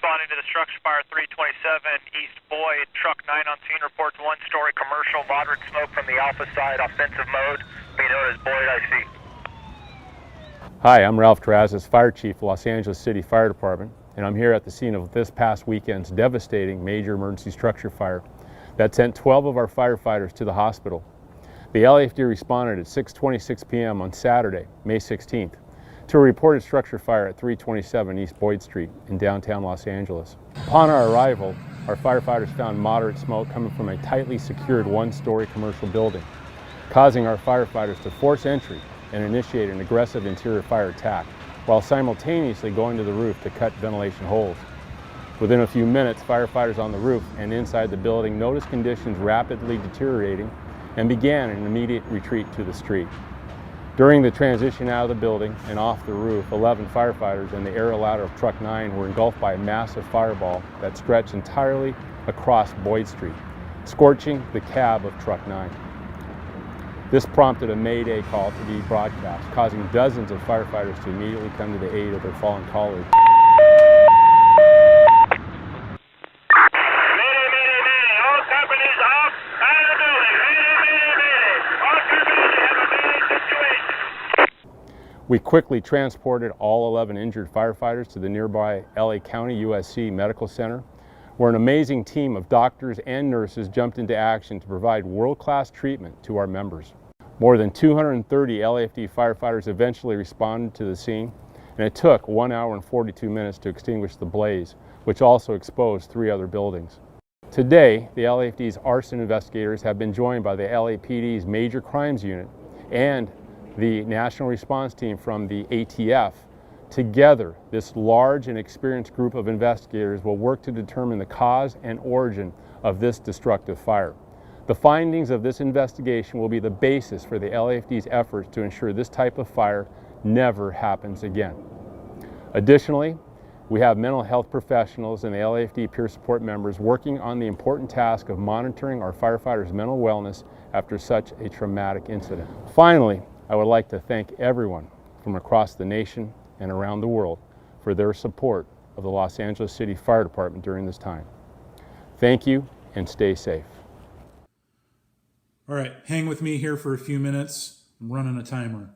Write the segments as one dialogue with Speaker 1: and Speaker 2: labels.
Speaker 1: responding to the structure fire 327 East Boyd. Truck 9 on scene reports one-story commercial, moderate smoke from the Alpha side, offensive mode, be known as Boyd IC.
Speaker 2: Hi, I'm Ralph Terrazas, Fire Chief, Los Angeles City Fire Department, and I'm here at the scene of this past weekend's devastating major emergency structure fire that sent 12 of our firefighters to the hospital. The LAFD responded at 6:26 p.m. on Saturday, May 16th, to a reported structure fire at 327 East Boyd Street in downtown Los Angeles. Upon our arrival, our firefighters found moderate smoke coming from a tightly secured one-story commercial building, causing our firefighters to force entry and initiate an aggressive interior fire attack, while simultaneously going to the roof to cut ventilation holes. Within a few minutes, firefighters on the roof and inside the building noticed conditions rapidly deteriorating and began an immediate retreat to the street. During the transition out of the building and off the roof, 11 firefighters and the aerial ladder of Truck 9 were engulfed by a massive fireball that stretched entirely across Boyd Street, scorching the cab of Truck 9. This prompted a Mayday call to be broadcast, causing dozens of firefighters to immediately come to the aid of their fallen colleagues. We quickly transported all 11 injured firefighters to the nearby LA County USC Medical Center, where an amazing team of doctors and nurses jumped into action to provide world-class treatment to our members. More than 230 LAFD firefighters eventually responded to the scene, and it took 1 hour and 42 minutes to extinguish the blaze, which also exposed 3 other buildings. Today, the LAFD's arson investigators have been joined by the LAPD's Major Crimes Unit and the National Response Team from the ATF. Together, this large and experienced group of investigators will work to determine the cause and origin of this destructive fire. The findings of this investigation will be the basis for the LAFD's efforts to ensure this type of fire never happens again. Additionally, we have mental health professionals and the LAFD peer support members working on the important task of monitoring our firefighters' mental wellness after such a traumatic incident. Finally, I would like to thank everyone from across the nation and around the world for their support of the Los Angeles City Fire Department during this time. Thank you and stay safe.
Speaker 3: All right, hang with me here for a few minutes. I'm running a timer.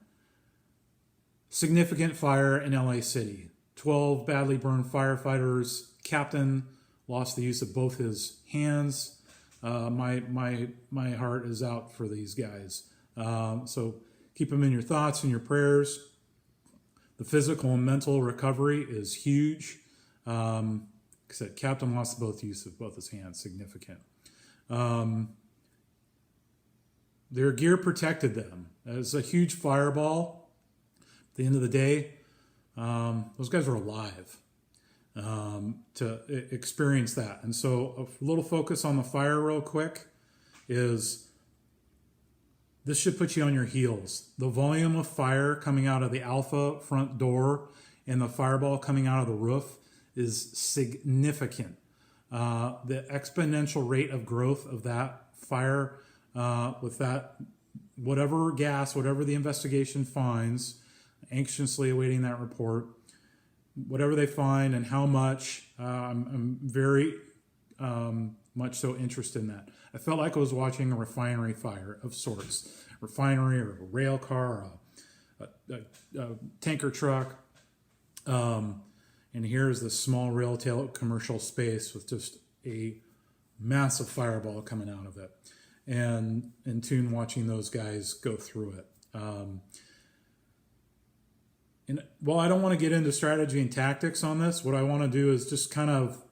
Speaker 3: Significant fire in LA City. 12 badly burned firefighters. Captain lost the use of both his hands. My heart is out for these guys. So keep them in your thoughts and your prayers. The physical and mental recovery is huge. Like I said, Captain lost both use of both his hands, significant. Their gear protected them. It was a huge fireball. At the end of the day, those guys were alive to experience that. And so a little focus on the fire real quick is this should put you on your heels. The volume of fire coming out of the Alpha front door and the fireball coming out of the roof is significant. The exponential rate of growth of that fire with that, whatever gas, whatever the investigation finds, anxiously awaiting that report, whatever they find and how much, I'm very much so interested in that. I felt like I was watching a refinery fire of sorts, refinery or a rail car, or a tanker truck. And here's this small retail commercial space with just a massive fireball coming out of it. And in tune watching those guys go through it. And while I don't want to get into strategy and tactics on this, what I want to do is just kind of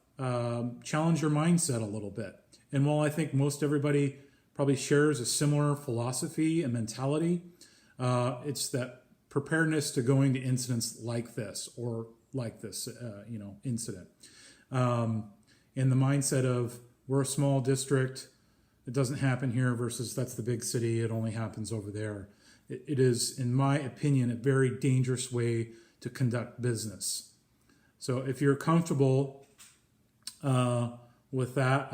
Speaker 3: challenge your mindset a little bit. And while I think most everybody probably shares a similar philosophy and mentality, it's that preparedness to going to incidents like this or like this, incident. And the mindset of we're a small district, it doesn't happen here versus that's the big city, it only happens over there. It is, in my opinion, a very dangerous way to conduct business. So if you're comfortable with that,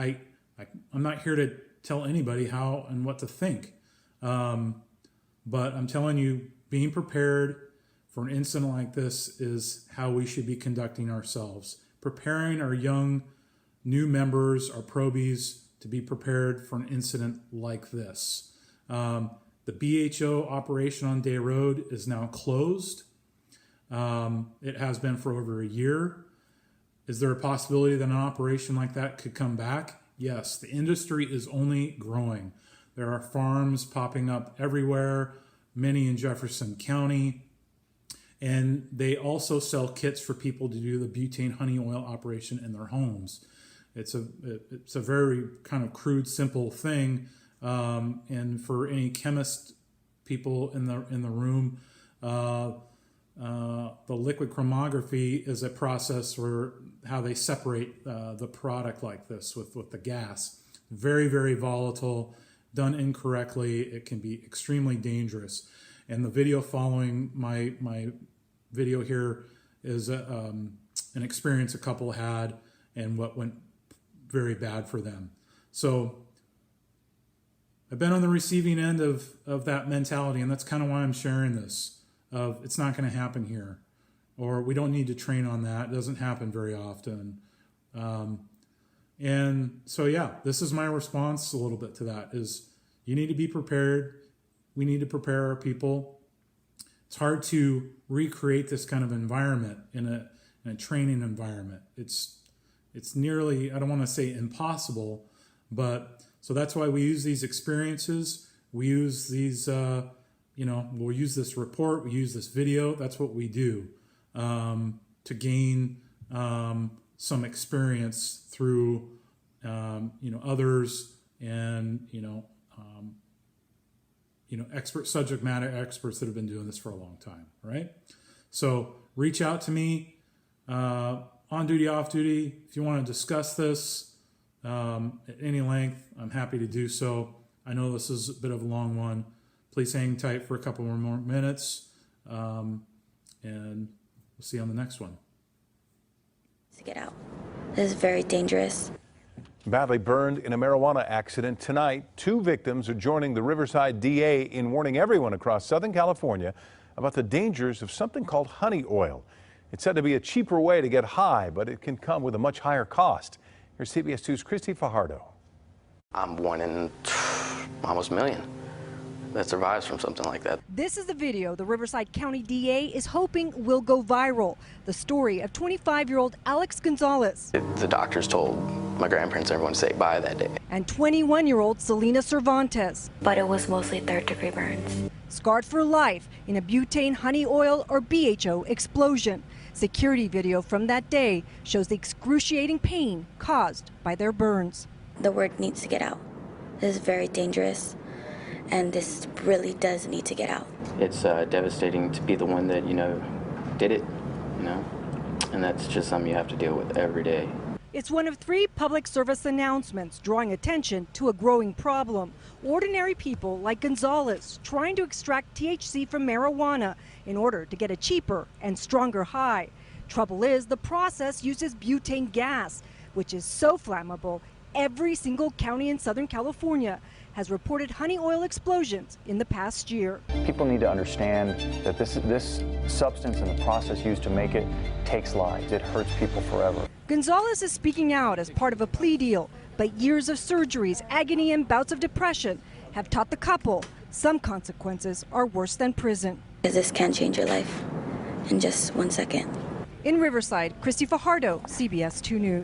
Speaker 3: I'm not here to tell anybody how and what to think. But I'm telling you, being prepared for an incident like this is how we should be conducting ourselves. preparing our young new members, our probies, to be prepared for an incident like this. The BHO operation on Day Road is now closed. It has been for over a year. Is there a possibility that an operation like that could come back? Yes, the industry is only growing. There are farms popping up everywhere, many in Jefferson County, and they also sell kits for people to do the butane honey oil operation in their homes. It's a very kind of crude, simple thing, and for any chemist people in the room, the liquid chromatography is a process where how they separate the product like this with the gas. Very, very volatile. Done incorrectly, it can be extremely dangerous. And the video following my video here is an experience a couple had and what went very bad for them. So I've been on the receiving end of that mentality, and that's kind of why I'm sharing this. It's not going to happen here, or we don't need to train on that. It doesn't happen very often. And so, yeah, this is my response a little bit to that is you need to be prepared. We need to prepare our people. It's hard to recreate this kind of environment in a training environment. It's nearly, I don't want to say impossible, but so that's why we use these experiences. We use these, we'll use this report, we use this video. That's what we do to gain some experience through, others and, expert subject matter experts that have been doing this for a long time, right? So reach out to me on duty, off duty. If you want to discuss this at any length, I'm happy to do so. I know this is a bit of a long one. Please hang tight for a couple more minutes, and we'll see you on the next one.
Speaker 4: To get out. This is very dangerous.
Speaker 5: Badly burned in a marijuana accident tonight. 2 victims are joining the Riverside DA in warning everyone across Southern California about the dangers of something called honey oil. It's said to be a cheaper way to get high, but it can come with a much higher cost. Here's CBS 2's Christy Fajardo.
Speaker 6: I'm one in almost a million that survives from something like that.
Speaker 7: This is the video the Riverside County DA is hoping will go viral. The story of 25-year-old Alex Gonzalez.
Speaker 6: The doctors told my grandparents and everyone to say bye that day.
Speaker 7: And 21-year-old Selena Cervantes.
Speaker 4: But it was mostly third-degree burns.
Speaker 7: Scarred for life in a butane honey oil or BHO explosion. Security video from that day shows the excruciating pain caused by their burns.
Speaker 4: The word needs to get out. This is very dangerous, and this really does need to get out.
Speaker 6: It's devastating to be the one that, did it, and that's just something you have to deal with every day.
Speaker 7: It's one of 3 public service announcements drawing attention to a growing problem. Ordinary people like Gonzalez trying to extract THC from marijuana in order to get a cheaper and stronger high. Trouble is, the process uses butane gas, which is so flammable, every single county in Southern California has reported honey oil explosions in the past year.
Speaker 8: People need to understand that this substance and the process used to make it takes lives. It hurts people forever.
Speaker 7: Gonzalez is speaking out as part of a plea deal, but years of surgeries, agony, and bouts of depression have taught the couple some consequences are worse than prison.
Speaker 4: Because this can change your life in just 1 second.
Speaker 7: In Riverside, Christy Fajardo, CBS 2 News.